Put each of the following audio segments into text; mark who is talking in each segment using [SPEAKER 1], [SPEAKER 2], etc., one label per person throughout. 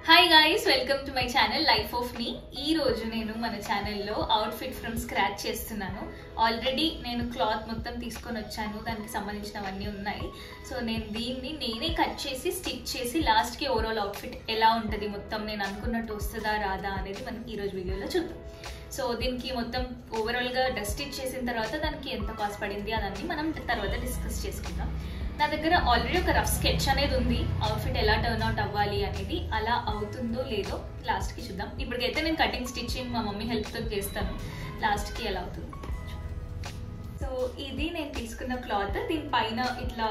[SPEAKER 1] Hi guys, welcome to my channel life of me. ఈ రోజు నేను మన ఛానల్లో అవుట్ఫిట్ ఫ్రమ్ స్క్రాచ్ చేస్తున్నాను. ఆల్రెడీ నేను క్లాత్ మొత్తం తీసుకొని వచ్చాను, దానికి సంబంధించినవన్నీ ఉన్నాయి. సో నేను దీన్ని నేనే కట్ చేసి స్టిచ్ చేసి లాస్ట్కి ఓవరాల్ అవుట్ఫిట్ ఎలా ఉంటుంది, మొత్తం నేను అనుకున్నట్టు వస్తుందా రాదా అనేది మనం ఈరోజు వీడియోలో చూద్దాం. సో దీనికి మొత్తం ఓవరాల్గా డ్రెస్ స్టిచ్ చేసిన తర్వాత దానికి ఎంత కాస్ట్ పడింది అదన్నీ మనం తర్వాత డిస్కస్ చేసుకుందాం. నా దగ్గర ఆల్రెడీ ఒక రఫ్ స్కెచ్ అనేది ఉంది, అవుట్ఫిట్ ఎలా టర్న్ అవుట్ అవ్వాలి అనేది. అలా అవుతుందో లేదో లాస్ట్కి చూద్దాం. ఇప్పటికైతే నేను కటింగ్ స్టిచ్చింగ్ మా మమ్మీ హెల్ప్తో చేస్తాను. లాస్ట్కి ఎలా అవుతుంది. సో ఇది నేను తీసుకున్న క్లాత్. దీనిపైన ఇట్లా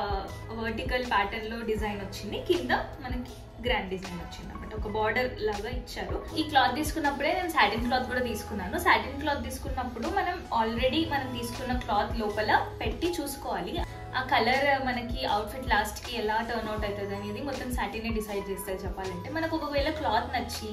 [SPEAKER 1] వర్టికల్ ప్యాటర్న్లో డిజైన్ వచ్చింది, కింద మనకి గ్రాండ్ డిజైన్ వచ్చింది అనమాట. ఒక బార్డర్ లాగా ఇచ్చారు. ఈ క్లాత్ తీసుకున్నప్పుడే నేను సాటిన్ క్లాత్ కూడా తీసుకున్నాను. సాటిన్ క్లాత్ తీసుకున్నప్పుడు మనం ఆల్రెడీ మనం తీసుకున్న క్లాత్ లోపల పెట్టి చూసుకోవాలి. ఆ కలర్ మనకి అవుట్ఫిట్ లాస్ట్కి ఎలా టర్న్ అవుట్ అవుతుంది అనేది మొత్తం సాటినే డిసైడ్ చేస్తారు చెప్పాలంటే. మనకు ఒకవేళ క్లాత్ నచ్చి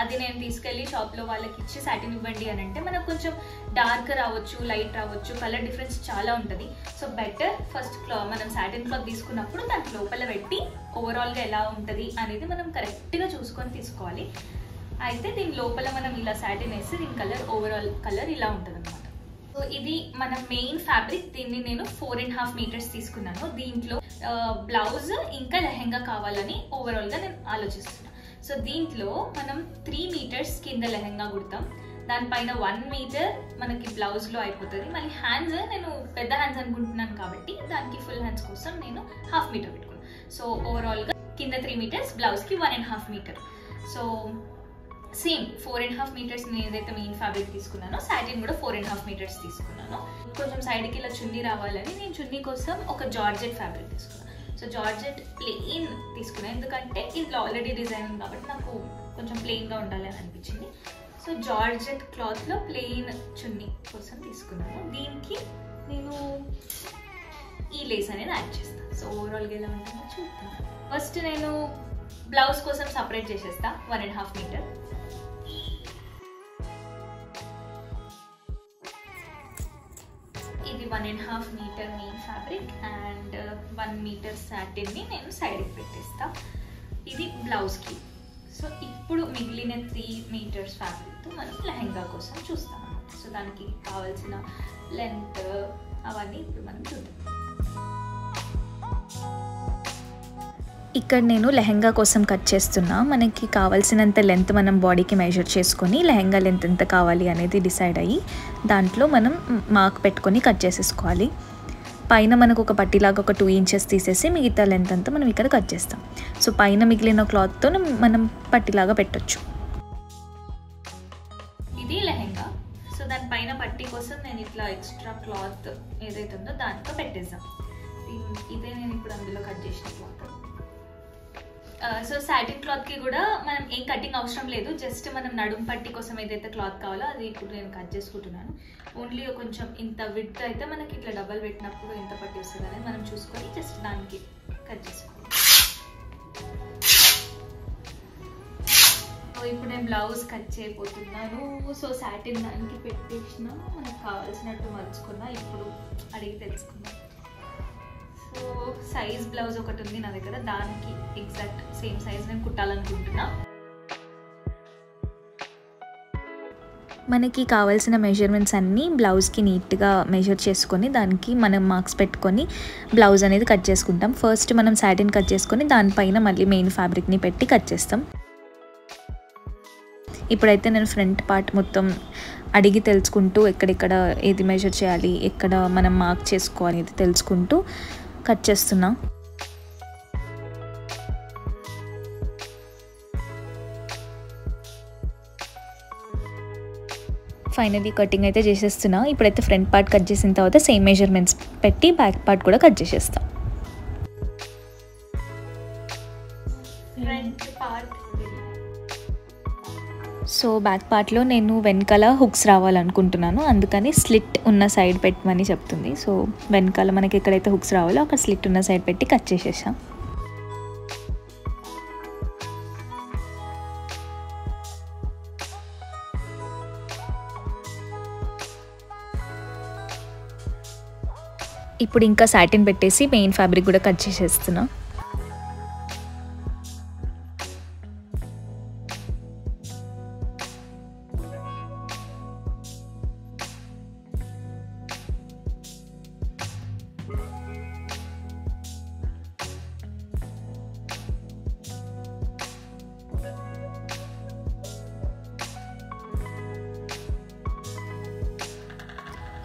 [SPEAKER 1] అది నేను తీసుకెళ్ళి షాప్లో వాళ్ళకి ఇచ్చి సాటిన్ ఇవ్వండి అని అంటే మనకు కొంచెం డార్క్ రావచ్చు, లైట్ రావచ్చు, కలర్ డిఫరెన్స్ చాలా ఉంటుంది. సో బెటర్ ఫస్ట్ మనం సాటిన్ క్లాత్ తీసుకున్నప్పుడు దాని లోపల పెట్టి ఓవరాల్గా ఎలా ఉంటుంది అనేది మనం కరెక్ట్గా చూసుకొని తీసుకోవాలి. అయితే దీని లోపల మనం ఇలా సాటిన్ వేస్తే దీని కలర్ ఓవరాల్ కలర్ ఇలా ఉంటుంది అనమాట. సో ఇది మన మెయిన్ ఫ్యాబ్రిక్. దీన్ని నేను 4.5 మీటర్స్ తీసుకున్నాను. దీంట్లో బ్లౌజ్ ఇంకా లెహెంగా కావాలని ఓవరాల్గా నేను ఆలోచిస్తున్నాను. సో దీంట్లో మనం 3 మీటర్స్ కింద లెహెంగా కుడతాం, దానిపైన 1 మీటర్ మనకి బ్లౌజ్లో అయిపోతుంది. మళ్ళీ హ్యాండ్స్ నేను పెద్ద హ్యాండ్స్ అనుకుంటున్నాను కాబట్టి దానికి ఫుల్ హ్యాండ్స్ కోసం నేను 1/2 మీటర్ పెట్టుకున్నాను. సో ఓవరాల్గా కింద 3 మీటర్స్, బ్లౌజ్కి 1.5 మీటర్. సో సేమ్ 4.5 మీటర్స్ నేను ఏదైతే మెయిన్ ఫ్యాబ్రిక్ తీసుకున్నానో సాటిన్ కూడా 4.5 మీటర్స్ తీసుకున్నాను. కొంచెం సైడ్కి ఇలా చున్నీ రావాలని నేను చున్నీ కోసం ఒక జార్జెట్ ఫ్యాబ్రిక్ తీసుకున్నాను. సో జార్జెట్ ప్లెయిన్ తీసుకున్నాను, ఎందుకంటే ఇది ఆల్రెడీ డిజైన్ ఉంది కాబట్టి నాకు కొంచెం ప్లెయిన్గా ఉండాలి అని అనిపించింది. సో జార్జెట్ క్లాత్లో ప్లెయిన్ చున్నీ కోసం తీసుకున్నాను. దీనికి నేను ఈ లేస్ అనేది యాడ్ చేస్తాను. సో ఓవరాల్గా ఎలా ఉంటుందో చూద్దాం. ఫస్ట్ నేను బ్లౌజ్ కోసం సపరేట్ చేసేస్తా 1.5 మీటర్. ఇది 1.5 meter main fabric and 1 meter సాటిన్ని నేను సైడ్కి పెట్టేస్తా. ఇది బ్లౌజ్కి. సో ఇప్పుడు మిగిలిన 3 మీటర్స్ ఫ్యాబ్రిక్తో మనం లెహెంగా కోసం చూస్తాం అన్నమాట. సో దానికి కావాల్సిన లెంత్ అవన్నీ ఇప్పుడు మనం చూద్దాం.
[SPEAKER 2] ఇక్కడ నేను లెహెంగా కోసం కట్ చేస్తున్నా. మనకి కావాల్సినంత లెంత్ మనం బాడీకి మెజర్ చేసుకొని లెహెంగా లెంత్ ఎంత కావాలి అనేది డిసైడ్ అయ్యి దాంట్లో మనం మార్క్ పెట్టుకొని కట్ చేసేసుకోవాలి. పైన మనకు ఒక పట్టీలాగా ఒక 2 ఇంచెస్ తీసేసి మిగతా లెంత్ అంతా మనం ఇక్కడ కట్ చేస్తాం. సో పైన మిగిలిన క్లాత్తో మనం పట్టీలాగా పెట్టొచ్చు.
[SPEAKER 1] ఇది లెహెంగా. సో దానిపైన పట్టీ కోసం నేను ఇట్లా ఎక్స్ట్రా క్లాత్ ఏదైతే ఉందో దాంతో పెట్టేద్దాం. ఇదే నేను ఇప్పుడు అందులో కట్ చేసిన క్లాత్. సో సాటిన్ క్లాత్కి కూడా మనం ఏం కటింగ్ అవసరం లేదు, జస్ట్ మనం నడుం పట్టి కోసం ఏదైతే క్లాత్ కావాలో అది ఇప్పుడు నేను కట్ చేసుకుంటున్నాను. ఓన్లీ కొంచెం ఇంత విడ్త్ అయితే మనకి ఇట్లా డబల్ పెట్టినప్పుడు ఎంత పట్టి వస్తుంది అనేది మనం చూసుకొని జస్ట్ దానికి కట్ చేసుకోవాలి. సో ఇప్పుడు నేను బ్లౌజ్ కట్ చేయబోతున్నాను. సో సాటిన్ దానికి పెట్టేసిన మనకు కావాల్సినట్టు మలుచుకున్నా. ఇప్పుడు అడిగి తెలుసుకుందాం. సో సైజ్ బ్లౌజ్ ఒకటి ఉంది నా దగ్గర, దానికి ఎగ్జాక్ట్ సేమ్ సైజ్ నేను కుట్టాలనుకుంటున్నా.
[SPEAKER 2] మనకి కావాల్సిన మెజర్మెంట్స్ అన్నీ బ్లౌజ్కి నీట్గా మెజర్ చేసుకొని దానికి మనం మార్క్స్ పెట్టుకొని బ్లౌజ్ అనేది కట్ చేసుకుంటాం. ఫస్ట్ మనం సాటిన్ కట్ చేసుకొని దానిపైన మళ్ళీ మెయిన్ ఫ్యాబ్రిక్ని పెట్టి కట్ చేస్తాం. ఇప్పుడైతే నేను ఫ్రంట్ పార్ట్ మొత్తం అడిగి తెలుసుకుంటూ ఎక్కడెక్కడ ఏది మెజర్ చేయాలి, ఎక్కడ మనం మార్క్ చేసుకోవాలి అనేది తెలుసుకుంటూ కట్ చేస్తున్నా. ఫైనల్లీ కటింగ్ అయితే చేసేస్తున్నా. ఇప్పుడైతే ఫ్రంట్ పార్ట్ కట్ చేసిన తర్వాత సేమ్ మెజర్మెంట్స్ పెట్టి బ్యాక్ పార్ట్ కూడా కట్ చేసేస్తాం. సో బ్యాక్ పార్ట్లో నేను వెనకాల హుక్స్ రావాలనుకుంటున్నాను, అందుకని స్లిట్ ఉన్న సైడ్ పెట్టమని చెప్తుంది. సో వెనకాల మనకి ఎక్కడైతే హుక్స్ రావాలో అక్కడ స్లిట్ ఉన్న సైడ్ పెట్టి కట్ చేసేసాం. ఇప్పుడు ఇంకా సాటిన్ పెట్టేసి మెయిన్ ఫ్యాబ్రిక్ కూడా కట్ చేసేస్తున్నా.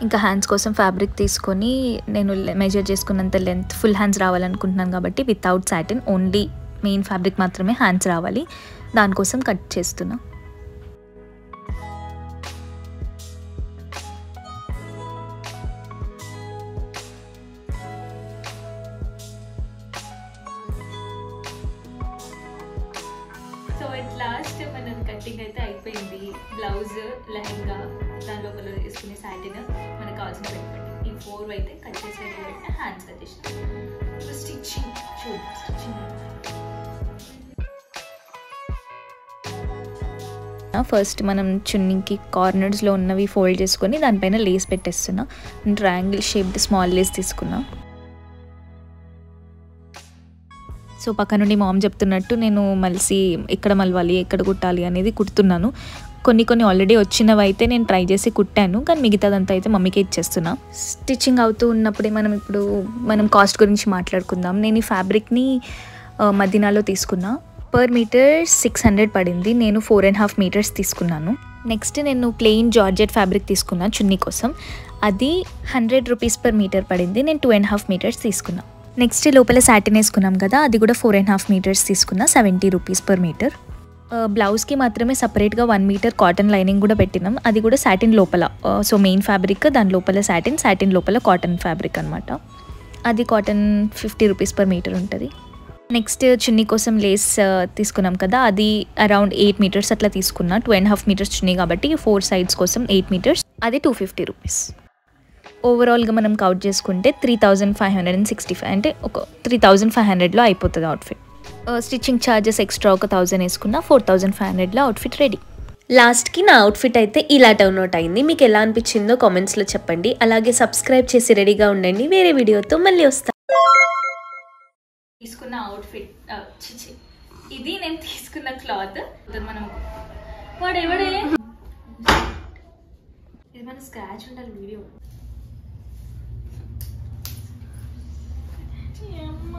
[SPEAKER 2] ఇంకా హ్యాండ్స్ కోసం ఫ్యాబ్రిక్ తీసుకొని నేను మెజర్ చేసుకున్నంత లెంత్ ఫుల్ హ్యాండ్స్ రావాలనుకుంటున్నాను కాబట్టి without satin only main fabric మాత్రమే హ్యాండ్స్ రావాలి, దానికోసం కట్ చేస్తున్నా.
[SPEAKER 1] సో అట్ లాస్ట్ మనం కటింగ్ అయితే అయిపోయింది. బ్లౌజ్, లెహంగా, దాని లోపల వేసుకునే సాటిన్, మనకు కావాల్సిన పెట్టుకోండి. ఈ 4 అయితే కట్ చేసి పెట్టిన, హ్యాండ్స్ కట్ చేసిన. స్టిచ్చింగ్ చూడండి, స్టిచ్చింగ్
[SPEAKER 2] ఫస్ట్ మనం చున్నీకి కార్నర్స్లో ఉన్నవి ఫోల్డ్ చేసుకొని దానిపైన లేస్ పెట్టేస్తున్నా. ట్రయాంగిల్ షేప్డ్ స్మాల్ లేస్ తీసుకున్నా. సో పక్క నుండి మామ్ చెప్తున్నట్టు నేను మలిసి ఎక్కడ మలవాలి, ఎక్కడ కుట్టాలి అనేది కుడుతున్నాను. కొన్ని ఆల్రెడీ వచ్చినవి అయితే నేను ట్రై చేసి కుట్టాను, కానీ మిగతాదంతా అయితే మమ్మీకే ఇచ్చేస్తున్నా. స్టిచ్చింగ్ అవుతూ ఉన్నప్పుడే మనం కాస్ట్ గురించి మాట్లాడుకుందాం. నేను ఈ ఫ్యాబ్రిక్ని మదీనాలో తీసుకున్నా. పర్ మీటర్ 600 పడింది. నేను 4.5 మీటర్స్ తీసుకున్నాను. నెక్స్ట్ నేను ప్లెయిన్ జార్జెట్ ఫ్యాబ్రిక్ తీసుకున్నా చున్నీ కోసం. అది 100 రూపీస్ పర్ మీటర్ పడింది. నేను 2.5 మీటర్స్ తీసుకున్నా. నెక్స్ట్ లోపల సాటిన్ వేసుకున్నాం కదా, అది కూడా 4.5 మీటర్స్ తీసుకున్నా, 70 రూపీస్ పర్ మీటర్. బ్లౌజ్కి మాత్రమే సపరేట్గా 1 మీటర్ కాటన్ లైనింగ్ కూడా పెట్టినాం, అది కూడా సాటిన్ లోపల. సో మెయిన్ ఫ్యాబ్రిక్, దాని లోపల సాటిన్ లోపల కాటన్ ఫ్యాబ్రిక్ అనమాట. అది కాటన్ 50 రూపీస్ పర్ మీటర్ ఉంటుంది. నెక్స్ట్ చున్నీ కోసం లేస్ తీసుకున్నాం కదా, అది అరౌండ్ 8 మీటర్స్ అట్లా తీసుకున్నా. 2.5 మీటర్స్ చున్నీ కాబట్టి 4 సైడ్స్ కోసం 8 మీటర్స్, అది 250 రూపీస్. ఓవరాల్గా మనం కౌంట్ చేసుకుంటే 3565, అంటే ఒక 3500లో అయిపోతుంది అవుట్ఫిట్. స్టిచ్చింగ్ ఛార్జెస్ ఎక్స్ట్రా ఒక 1000 వేసుకున్నా, 4500లో అవుట్ఫిట్ రెడీ.
[SPEAKER 3] లాస్ట్కి నా అవుట్ఫిట్ అయితే ఇలా టర్న్ అవుట్ అయింది. మీకు ఎలా అనిపించిందో కామెంట్స్లో చెప్పండి. అలాగే సబ్స్క్రైబ్ చేసి రెడీగా ఉండండి, వేరే వీడియోతో మళ్ళీ వస్తాను.
[SPEAKER 1] తీసుకున్న అవుట్ఫిట్ ఇది నేను తీసుకున్న క్లాత్. మనం వాడేవాడే ఇది మన స్క్రాచ్ ఉండాలి వీడియో. అమ్మ